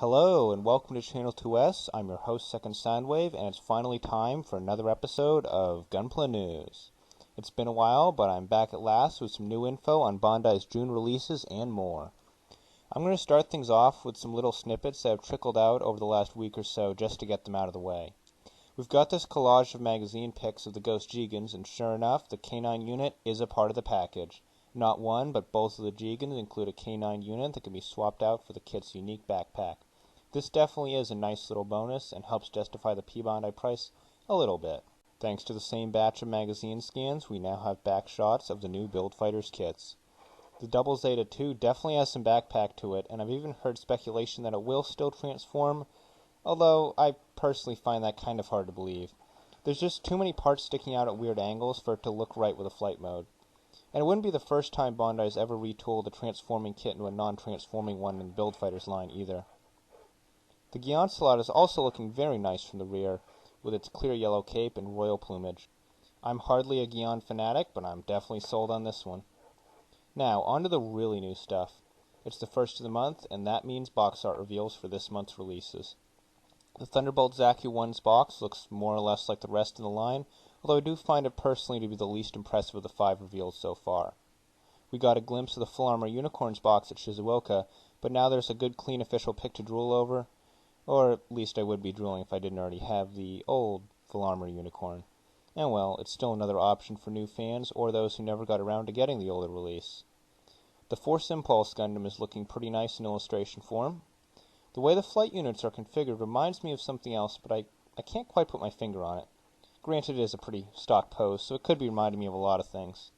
Hello and welcome to Channel 2S. I'm your host, Second Soundwave, and it's finally time for another episode of Gunpla News. It's been a while, but I'm back at last with some new info on Bandai's June releases and more. I'm going to start things off with some little snippets that have trickled out over the last week or so just to get them out of the way. We've got this collage of magazine pics of the Ghost Gigans, and sure enough, the K9 unit is a part of the package. Not one, but both of the Gigans include a K9 unit that can be swapped out for the kit's unique backpack. This definitely is a nice little bonus and helps justify the P-Bandai price a little bit. Thanks to the same batch of magazine scans, we now have back shots of the new Build Fighters kits. The Double Zeta 2 definitely has some backpack to it, and I've even heard speculation that it will still transform, although I personally find that kind of hard to believe. There's just too many parts sticking out at weird angles for it to look right with a flight mode. And it wouldn't be the first time Bandai's ever retooled a transforming kit into a non-transforming one in the Build Fighters line either. The Gion Salat is also looking very nice from the rear, with its clear yellow cape and royal plumage. I'm hardly a Gion fanatic, but I'm definitely sold on this one. Now, on to the really new stuff. It's the first of the month, and that means box art reveals for this month's releases. The Thunderbolt Zaki 1's box looks more or less like the rest in the line, although I do find it personally to be the least impressive of the 5 revealed so far. We got a glimpse of the Full Armor Unicorns box at Shizuoka, but now there's a good clean official pick to drool over. Or at least I would be drooling if I didn't already have the old Full Armor Unicorn. And well, it's still another option for new fans or those who never got around to getting the older release. The Force Impulse Gundam is looking pretty nice in illustration form. The way the flight units are configured reminds me of something else, but I can't quite put my finger on it. Granted, it is a pretty stock pose, so it could be reminding me of a lot of things.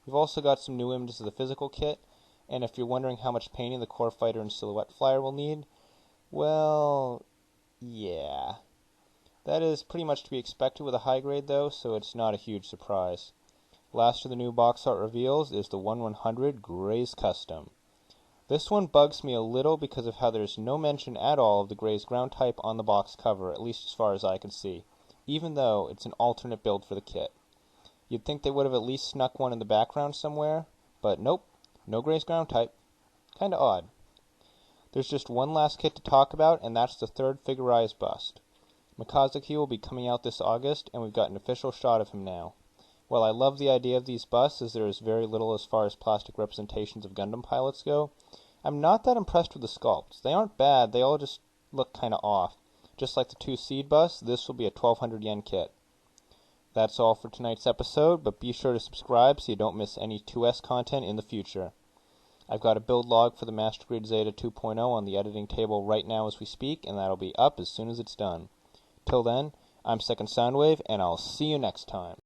We've also got some new images of the physical kit, and if you're wondering how much painting the Core Fighter and Silhouette Flyer will need, well, yeah. That is pretty much to be expected with a high grade though, so it's not a huge surprise. Last of the new box art reveals is the 1100 Gray's Custom. This one bugs me a little because of how there's no mention at all of the Gray's ground type on the box cover, at least as far as I can see, even though it's an alternate build for the kit. You'd think they would have at least snuck one in the background somewhere, but nope, no Gray's ground type. Kinda odd. There's just one last kit to talk about, and that's the third figurized bust. Mikasa will be coming out this August, and we've got an official shot of him now. While I love the idea of these busts, as there is very little as far as plastic representations of Gundam pilots go, I'm not that impressed with the sculpts. They aren't bad, they all just look kinda off. Just like the 2 seed busts, this will be a 1200 yen kit. That's all for tonight's episode, but be sure to subscribe so you don't miss any 2S content in the future. I've got a build log for the Master Grade Zeta 2.0 on the editing table right now as we speak, and that'll be up as soon as it's done. Till then, I'm Second Soundwave, and I'll see you next time.